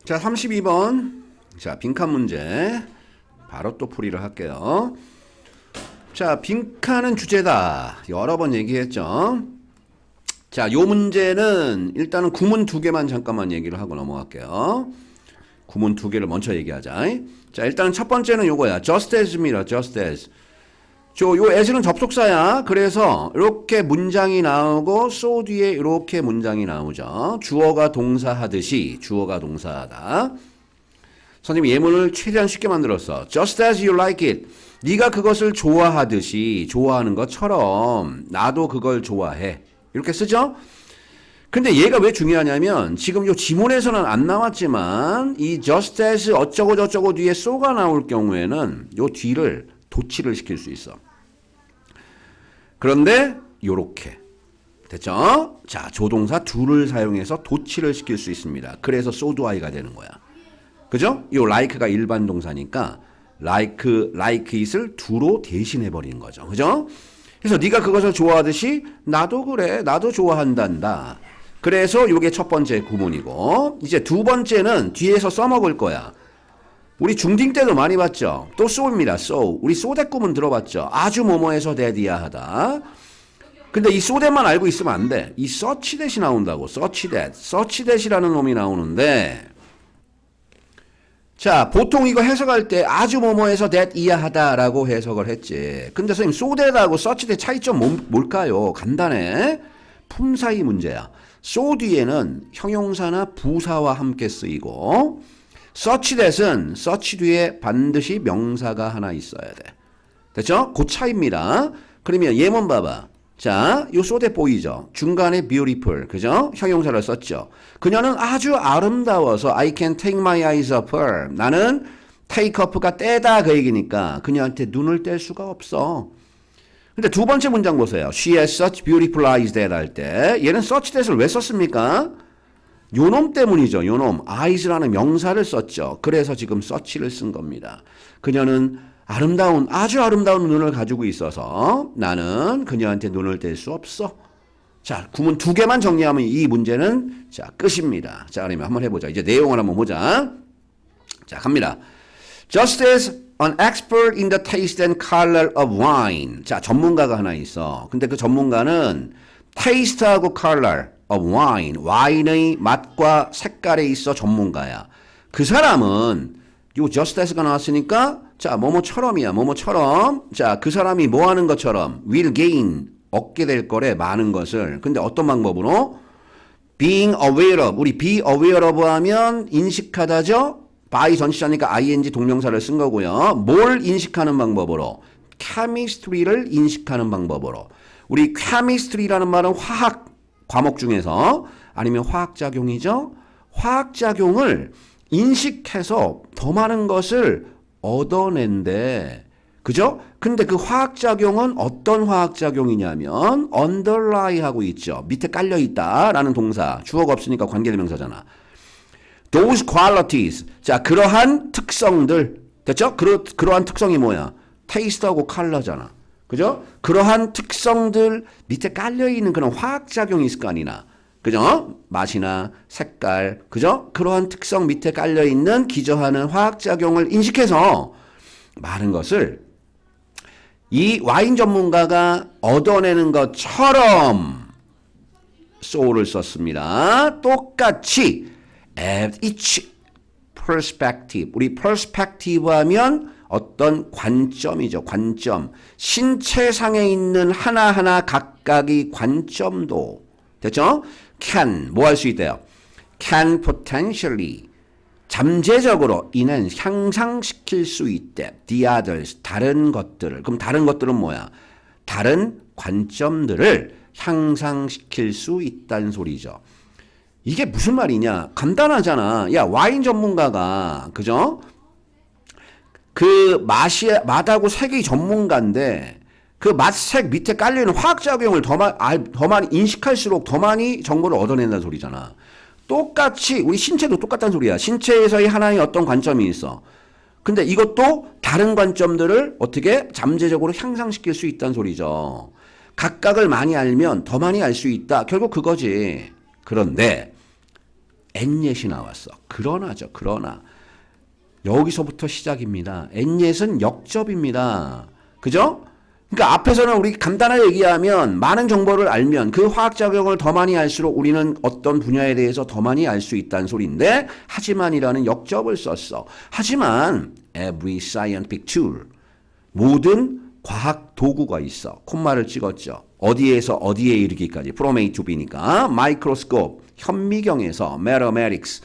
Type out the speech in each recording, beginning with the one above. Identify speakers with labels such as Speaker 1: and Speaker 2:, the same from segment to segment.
Speaker 1: 자, 32번. 자, 빈칸 문제. 바로 또 풀이를 할게요. 자, 빈칸은 주제다. 여러 번 얘기했죠. 자, 요 문제는 일단은 구문 두 개만 잠깐만 얘기를 하고 넘어갈게요. 구문 두 개를 먼저 얘기하자. 자, 일단 첫 번째는 요거야. just as입니다. just as. 요 as는 접속사야. 그래서 이렇게 문장이 나오고 so 뒤에 이렇게 문장이 나오죠. 주어가 동사하듯이 주어가 동사하다. 선생님이 예문을 최대한 쉽게 만들었어. just as you like it. 네가 그것을 좋아하듯이 좋아하는 것처럼 나도 그걸 좋아해. 이렇게 쓰죠? 근데 얘가 왜 중요하냐면 지금 요 지문에서는 안 나왔지만 이 just as 어쩌고 저쩌고 뒤에 so가 나올 경우에는 요 뒤를 도치를 시킬 수 있어. 그런데 요렇게 됐죠? 자, 조동사 do를 사용해서 도치를 시킬 수 있습니다. 그래서 so do I가 되는 거야. 그죠? 요 like가 일반 동사니까 like it을 do로 대신해 버리는 거죠. 그죠? 그래서 네가 그것을 좋아하듯이 나도 그래. 나도 좋아한단다. 그래서 요게 첫 번째 구문이고 이제 두 번째는 뒤에서 써먹을 거야. 우리 중딩 때도 많이 봤죠. 또 so입니다. so. 우리 so 대꾸문 들어봤죠. 아주 뭐뭐해서 대디야하다. 근데 이 so 대만 알고 있으면 안 돼. 이 such that이 나온다고. such that이라는 놈이 나오는데 자, 보통 이거 해석할 때 아주 뭐뭐해서 that 이하하다라고 해석을 했지. 근데 선생님 so that하고 such that 차이점 뭘까요? 간단해. 품사의 문제야. so 뒤에는 형용사나 부사와 함께 쓰이고 such that은 such 뒤에 반드시 명사가 하나 있어야 돼. 됐죠? 그 차이입니다. 그러면 예문 봐봐. 자, 요 so that 보이죠? 중간에 beautiful, 그죠? 형용사를 썼죠. 그녀는 아주 아름다워서 I can take my eyes off her. 나는 take off가 떼다 그 얘기니까 그녀한테 눈을 뗄 수가 없어. 근데 두 번째 문장 보세요. She has such beautiful eyes that 할 때 얘는 such that을 왜 썼습니까? 요놈 때문이죠. 요놈. eyes라는 명사를 썼죠. 그래서 지금 such를 쓴 겁니다. 그녀는 아주 아름다운 눈을 가지고 있어서 나는 그녀한테 눈을 뗄 수 없어. 자, 구문 두 개만 정리하면 이 문제는 자, 끝입니다. 자, 그러면 한번 해보자. 이제 내용을 한번 보자. 자, 갑니다. Just as an expert in the taste and color of wine. 자, 전문가가 하나 있어. 근데 그 전문가는 taste하고 color of wine. 와인의 맛과 색깔에 있어 전문가야. 그 사람은 요 just as가 나왔으니까 자, 뭐뭐처럼이야. 뭐뭐처럼. 자, 그 사람이 뭐 하는 것처럼 will gain 얻게 될 거래. 많은 것을. 근데 어떤 방법으로? being aware of. 우리 be aware of 하면 인식하다죠? by 전치사니까 ing 동명사를 쓴 거고요. 뭘 인식하는 방법으로? chemistry를 인식하는 방법으로. 우리 chemistry라는 말은 화학 과목 중에서 아니면 화학작용이죠? 화학작용을 인식해서 더 많은 것을 얻어낸대. 그죠? 근데 그 화학작용은 어떤 화학작용이냐면 underlie 하고 있죠. 밑에 깔려있다 라는 동사. 주어가 없으니까 관계대명사잖아. Those qualities. 자, 그러한 특성들. 됐죠? 그러한 특성이 뭐야? taste하고 color잖아. 그죠? 그러한 특성들 밑에 깔려있는 그런 화학작용이 있을 거 아니나. 그죠? 맛이나 색깔, 그죠? 그러한 특성 밑에 깔려있는 기저하는 화학작용을 인식해서 많은 것을 이 와인 전문가가 얻어내는 것처럼 so를 썼습니다. 똑같이 at each perspective. 우리 perspective 하면 어떤 관점이죠. 관점. 신체상에 있는 하나하나 각각의 관점도 됐죠? can 뭐 할 수 있대요? can potentially 잠재적으로 이는 향상시킬 수 있대. the others 다른 것들을. 그럼 다른 것들은 뭐야? 다른 관점들을 향상시킬 수 있다는 소리죠. 이게 무슨 말이냐? 간단하잖아. 야, 와인 전문가가 그죠? 그 맛하고 색이 전문가인데 그 맛색 밑에 깔려있는 화학작용을 더 많이 인식할수록 더 많이 정보를 얻어낸다는 소리잖아. 똑같이 우리 신체도 똑같다는 소리야. 신체에서의 하나의 어떤 관점이 있어. 근데 이것도 다른 관점들을 어떻게 잠재적으로 향상시킬 수 있다는 소리죠. 각각을 많이 알면 더 많이 알 수 있다. 결국 그거지. 그런데 엔jet이 나왔어. 그러나죠. 그러나 여기서부터 시작입니다. 엔jet은 역접입니다. 그죠? 그러니까 앞에서는 우리 간단하게 얘기하면 많은 정보를 알면 그 화학작용을 더 많이 알수록 우리는 어떤 분야에 대해서 더 많이 알 수 있다는 소리인데 하지만이라는 역접을 썼어. 하지만 every scientific tool 모든 과학 도구가 있어. 콤마를 찍었죠. 어디에서 어디에 이르기까지 from A to B니까 microscope 현미경에서 mathematics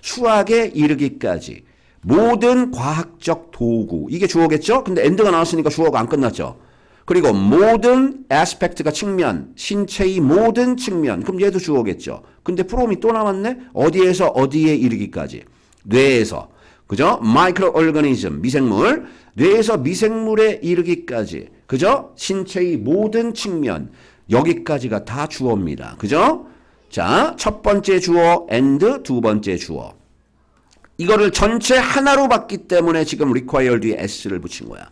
Speaker 1: 수학에 이르기까지 모든 과학적 도구 이게 주어겠죠? 근데 end가 나왔으니까 주어가 안 끝났죠. 그리고 모든 aspect가 측면, 신체의 모든 측면. 그럼 얘도 주어겠죠. 근데 from이 또 남았네? 어디에서 어디에 이르기까지. 뇌에서. 그죠? microorganism, 미생물. 뇌에서 미생물에 이르기까지. 그죠? 신체의 모든 측면. 여기까지가 다 주어입니다. 그죠? 자, 첫 번째 주어, and, 두 번째 주어. 이거를 전체 하나로 봤기 때문에 지금 require 뒤에 s를 붙인 거야.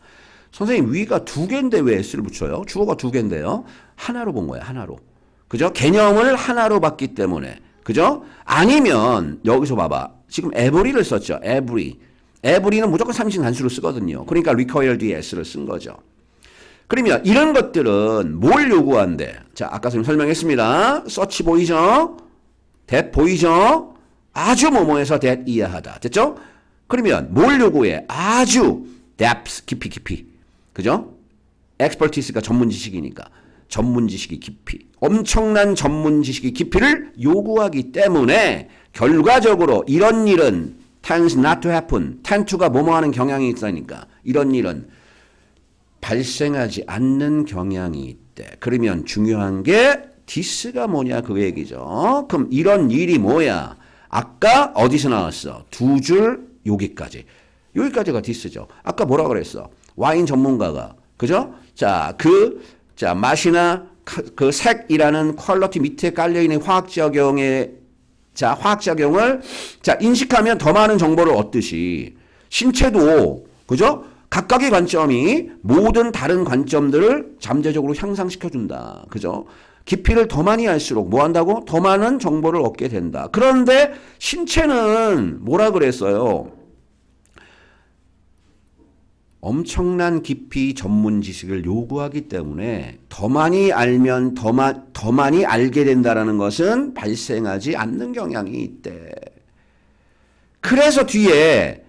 Speaker 1: 선생님 위가 두 개인데 왜 s를 붙여요? 주어가 두 개인데요. 하나로 본 거야. 하나로. 그죠? 개념을 하나로 봤기 때문에. 그죠? 아니면 여기서 봐봐. 지금 every를 썼죠. every. every는 무조건 삼신 단수로 쓰거든요. 그러니까 require 뒤에 s를 쓴 거죠. 그러면 이런 것들은 뭘 요구한대? 자, 아까 선생님 설명했습니다. search 보이죠? that 보이죠? 아주 뭐뭐해서 that 이해하다. 됐죠? 그러면 뭘 요구해? 아주 depth, 깊이. 그죠? expertise가 전문 지식이니까 전문 지식이 깊이 엄청난 전문 지식이 깊이를 요구하기 때문에 결과적으로 이런 일은 tends not to happen. tend to가 뭐뭐 하는 경향이 있으니까 이런 일은 발생하지 않는 경향이 있대. 그러면 중요한 게 this가 뭐냐 그 얘기죠. 그럼 이런 일이 뭐야? 아까 어디서 나왔어? 두 줄 여기까지가 this죠. 아까 뭐라 그랬어? 와인 전문가가 그죠? 자, 맛이나 그 색이라는 퀄리티 밑에 깔려 있는 화학작용을 인식하면 더 많은 정보를 얻듯이 신체도 그죠? 각각의 관점이 모든 다른 관점들을 잠재적으로 향상시켜 준다. 그죠? 깊이를 더 많이 알수록 뭐 한다고? 더 많은 정보를 얻게 된다. 그런데 신체는 뭐라 그랬어요? 엄청난 깊이 전문 지식을 요구하기 때문에 더 많이 알면 더 많이 알게 된다는 것은 발생하지 않는 경향이 있대. 그래서 뒤에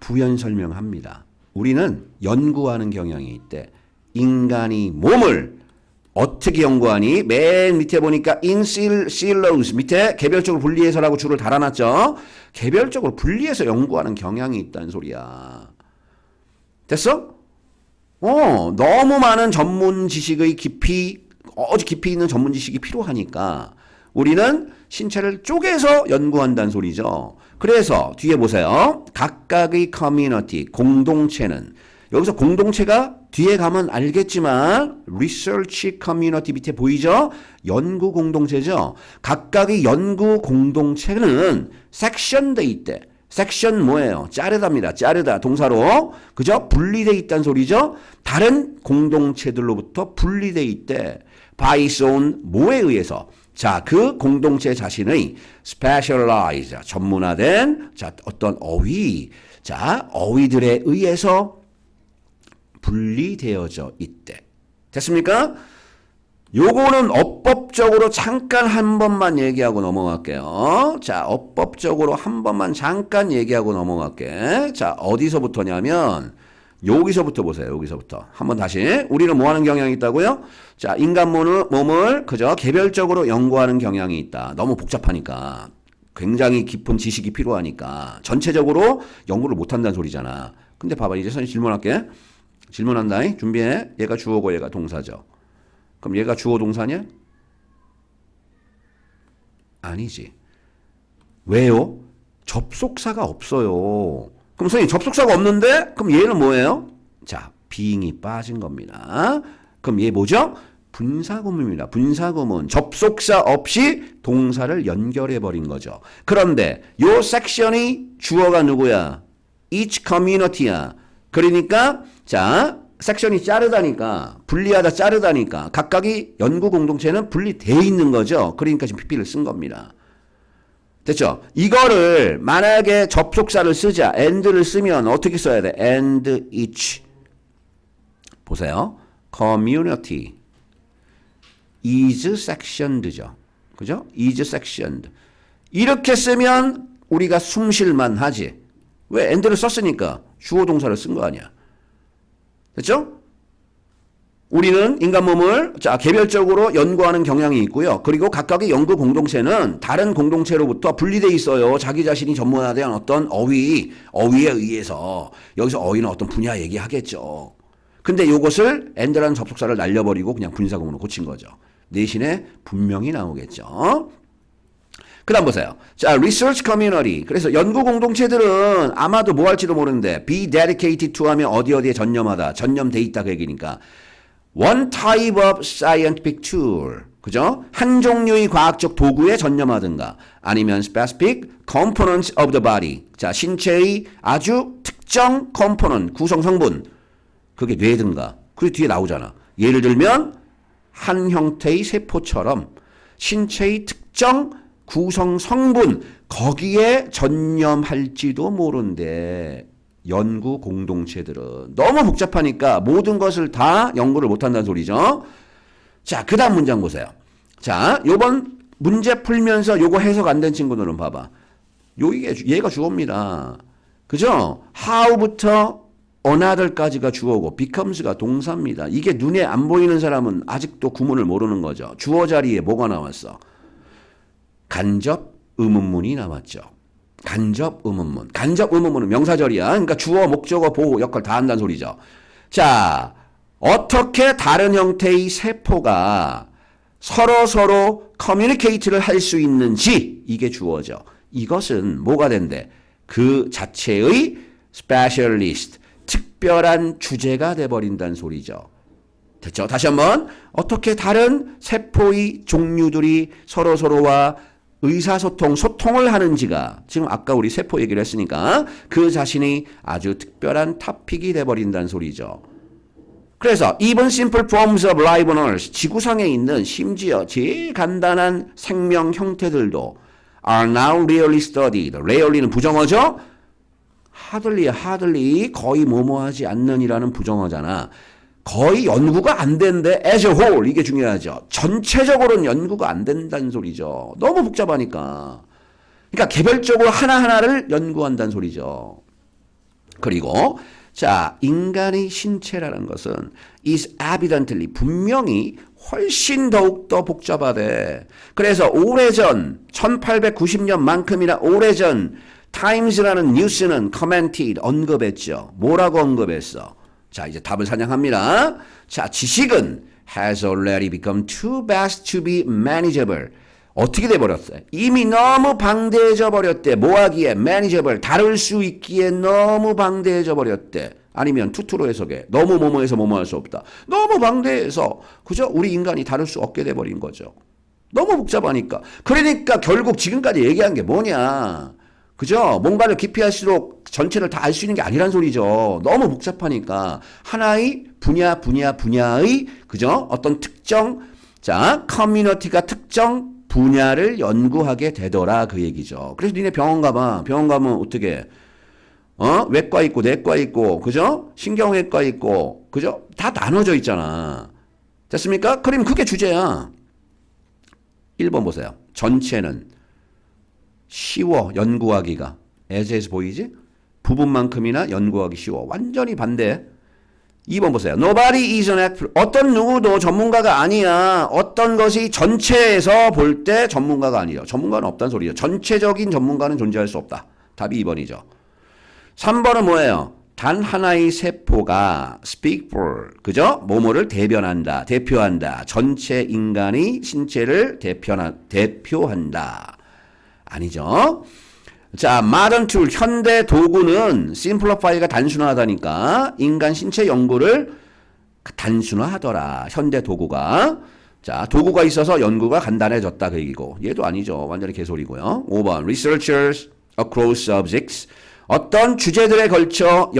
Speaker 1: 부연 설명합니다. 우리는 연구하는 경향이 있대. 인간이 몸을 어떻게 연구하니? 맨 밑에 보니까 in silos 밑에 개별적으로 분리해서라고 줄을 달아놨죠. 개별적으로 분리해서 연구하는 경향이 있다는 소리야. 됐어? 너무 많은 전문 지식의 깊이 있는 전문 지식이 필요하니까 우리는 신체를 쪼개서 연구한다는 소리죠. 그래서 뒤에 보세요. 각각의 커뮤니티, 공동체는 여기서 공동체가 뒤에 가면 알겠지만 research community 밑에 보이죠? 연구 공동체죠. 각각의 연구 공동체는 섹션돼 있대. 섹션 뭐예요? 자르다입니다. 자르다 동사로. 그죠? 분리돼 있다는 소리죠. 다른 공동체들로부터 분리돼 있대. by its own 뭐에 의해서? 자, 그 공동체 자신의 specialized 전문화된 어떤 어휘들에 의해서 분리되어져 있대. 됐습니까? 요거는 어법적으로 잠깐 한 번만 얘기하고 넘어갈게요. 자, 어법적으로 한 번만 잠깐 얘기하고 넘어갈게. 자, 어디서부터냐면 여기서부터 보세요. 여기서부터. 한번 다시. 우리는 뭐 하는 경향이 있다고요? 자, 인간 몸을 그저 개별적으로 연구하는 경향이 있다. 너무 복잡하니까. 굉장히 깊은 지식이 필요하니까. 전체적으로 연구를 못 한다는 소리잖아. 근데 봐봐. 이제 선생님 질문할게. 질문한다. 준비해. 얘가 주어고 얘가 동사죠. 그럼 얘가 주어 동사냐? 아니지. 왜요? 접속사가 없어요. 그럼 선생님 접속사가 없는데? 그럼 얘는 뭐예요? 자, being이 빠진 겁니다. 그럼 얘 뭐죠? 분사구문입니다. 분사구문. 접속사 없이 동사를 연결해버린 거죠. 그런데 요 섹션이 주어가 누구야? each community야. 그러니까 자, 섹션이 자르다니까, 분리하다 자르다니까 각각이 연구 공동체는 분리돼 있는 거죠. 그러니까 지금 PP를 쓴 겁니다. 됐죠? 이거를 만약에 접속사를 쓰자, and를 쓰면 어떻게 써야 돼? and each. 보세요. community is sectioned죠. 그죠? is sectioned. 이렇게 쓰면 우리가 숨쉴만 하지. 왜? and를 썼으니까 주어 동사를 쓴 거 아니야. 됐죠? 우리는 인간 몸을 개별적으로 연구하는 경향이 있고요. 그리고 각각의 연구 공동체는 다른 공동체로부터 분리되어 있어요. 자기 자신이 전문화에 대한 어떤 어휘에 의해서. 여기서 어휘는 어떤 분야 얘기하겠죠. 근데 이것을 and라는 접속사를 날려버리고 그냥 분사구문으로 고친 거죠. 대신에 분명히 나오겠죠. 그 다음 보세요. 자, research community. 그래서 연구 공동체들은 아마도 뭐 할지도 모르는데 be dedicated to 하면 어디에 전념하다. 전념돼 있다 그 얘기니까. one type of scientific tool. 그죠? 한 종류의 과학적 도구에 전념하든가. 아니면 specific components of the body. 자, 신체의 아주 특정 component, 구성 성분. 그게 뇌든가. 그게 뒤에 나오잖아. 예를 들면 한 형태의 세포처럼 신체의 특정 구성 성분 거기에 전념할지도 모른데 연구 공동체들은 너무 복잡하니까 모든 것을 다 연구를 못한다는 소리죠. 자, 그 다음 문장 보세요. 자, 요번 문제 풀면서 요거 해석 안 된 친구들은 봐봐. 얘가 주어입니다. 그죠? how부터 another까지가 주어고 becomes가 동사입니다. 이게 눈에 안 보이는 사람은 아직도 구문을 모르는 거죠. 주어 자리에 뭐가 나왔어? 간접 의문문이 나왔죠. 간접 의문문. 간접 의문문은 명사절이야. 그러니까 주어, 목적어, 보호 역할 다 한다는 소리죠. 자, 어떻게 다른 형태의 세포가 서로 커뮤니케이트를 할 수 있는지 이게 주어죠. 이것은 뭐가 된대? 그 자체의 스페셜리스트, 특별한 주제가 돼버린다는 소리죠. 됐죠? 다시 한번 어떻게 다른 세포의 종류들이 서로와 소통을 하는지가 지금 아까 우리 세포 얘기를 했으니까 그 자신이 아주 특별한 토픽이 돼버린다는 소리죠. 그래서 even simple forms of life on earth, 지구상에 있는 심지어 제일 간단한 생명 형태들도 are now rarely studied. rarely는 부정어죠? hardly 거의 뭐뭐하지 않는이라는 부정어잖아. 거의 연구가 안 된대. as a whole 이게 중요하죠. 전체적으로는 연구가 안 된다는 소리죠. 너무 복잡하니까. 그러니까 개별적으로 하나하나를 연구한다는 소리죠. 그리고 자, 인간의 신체라는 것은 is evidently 분명히 훨씬 더욱더 복잡하대. 그래서 오래전 1890년만큼이나 오래전 타임스라는 뉴스는 commented 언급했죠. 뭐라고 언급했어? 자, 이제 답을 사냥합니다. 자, 지식은 has already become too vast to be manageable. 어떻게 돼버렸어요? 이미 너무 방대해져 버렸대. 뭐하기에? manageable. 다룰 수 있기에 너무 방대해져 버렸대. 아니면 투투로 해석해. 너무 뭐뭐해서 뭐뭐 할 수 없다. 너무 방대해서 그죠? 우리 인간이 다룰 수 없게 돼버린 거죠. 너무 복잡하니까. 그러니까 결국 지금까지 얘기한 게 뭐냐? 그죠? 뭔가를 깊이 할수록 전체를 다 알 수 있는 게 아니란 소리죠. 너무 복잡하니까 하나의 분야의 그죠? 어떤 특정 자 커뮤니티가 특정 분야를 연구하게 되더라 그 얘기죠. 그래서 니네 병원 가봐. 병원 가면 어떻게 외과 있고 내과 있고 그죠? 신경외과 있고 그죠? 다 나눠져 있잖아. 됐습니까? 그럼 그게 주제야. 1번 보세요. 전체는 쉬워 연구하기가. 에스에서 보이지? 부분만큼이나 연구하기 쉬워. 완전히 반대. 2번 보세요. Nobody is an expert. 어떤 누구도 전문가가 아니야. 어떤 것이 전체에서 볼 때 전문가가 아니죠. 전문가는 없다는 소리죠. 전체적인 전문가는 존재할 수 없다. 답이 2번이죠. 3번은 뭐예요? 단 하나의 세포가 speak for, 그죠? 뭐뭐를 대변한다, 대표한다. 전체 인간의 신체를 대표한다. 아니죠. 자, modern tool, 현대 도구는 simplify가 단순화하다니까 인간 신체 연구를 단순화하더라. 현대 도구가. 자, 도구가 있어서 연구가 간단해졌다 그 얘기고. 얘도 아니죠. 완전히 개소리고요. 5번, researchers across subjects 어떤 주제들에 걸쳐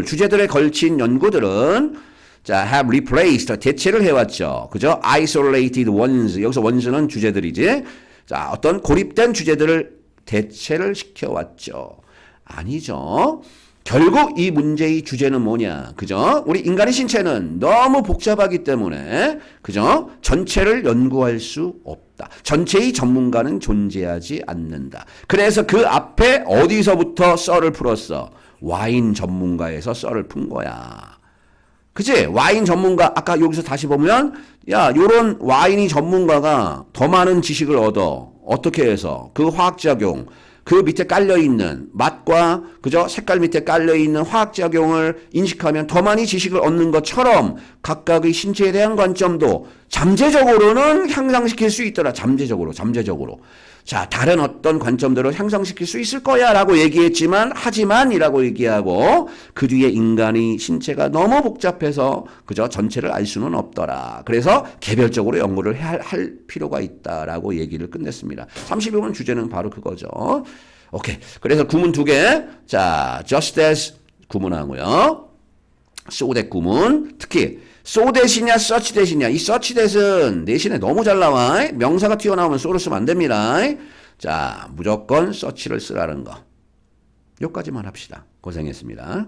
Speaker 1: 주제들에 걸친 연구들은 자, have replaced, 대체를 해왔죠. 그죠? isolated ones, 여기서 ones는 주제들이지. 자, 어떤 고립된 주제들을 대체를 시켜왔죠. 아니죠. 결국 이 문제의 주제는 뭐냐? 그죠? 우리 인간의 신체는 너무 복잡하기 때문에, 그죠? 전체를 연구할 수 없다. 전체의 전문가는 존재하지 않는다. 그래서 그 앞에 어디서부터 썰을 풀었어? 와인 전문가에서 썰을 푼 거야. 그치? 와인 전문가, 아까 여기서 다시 보면, 야, 요런 와인이 전문가가 더 많은 지식을 얻어. 어떻게 해서? 그 화학작용, 그 밑에 깔려있는 맛과, 그죠? 색깔 밑에 깔려있는 화학작용을 인식하면 더 많이 지식을 얻는 것처럼 각각의 신체에 대한 관점도 잠재적으로는 향상시킬 수 있더라. 잠재적으로. 자, 다른 어떤 관점들을 향상시킬 수 있을 거야 라고 얘기했지만, 하지만이라고 얘기하고, 그 뒤에 인간의 신체가 너무 복잡해서, 그저 전체를 알 수는 없더라. 그래서 개별적으로 연구를 할 필요가 있다라고 얘기를 끝냈습니다. 32번 주제는 바로 그거죠. 오케이. 그래서 구문 2개. 자, just as 구문하고요. so that 구문. 특히, so that이냐, such that이냐. 이 such that은 내신에 너무 잘 나와. 명사가 튀어나오면 so를 쓰면 안 됩니다. 자, 무조건 such를 쓰라는 거. 여기까지만 합시다. 고생했습니다.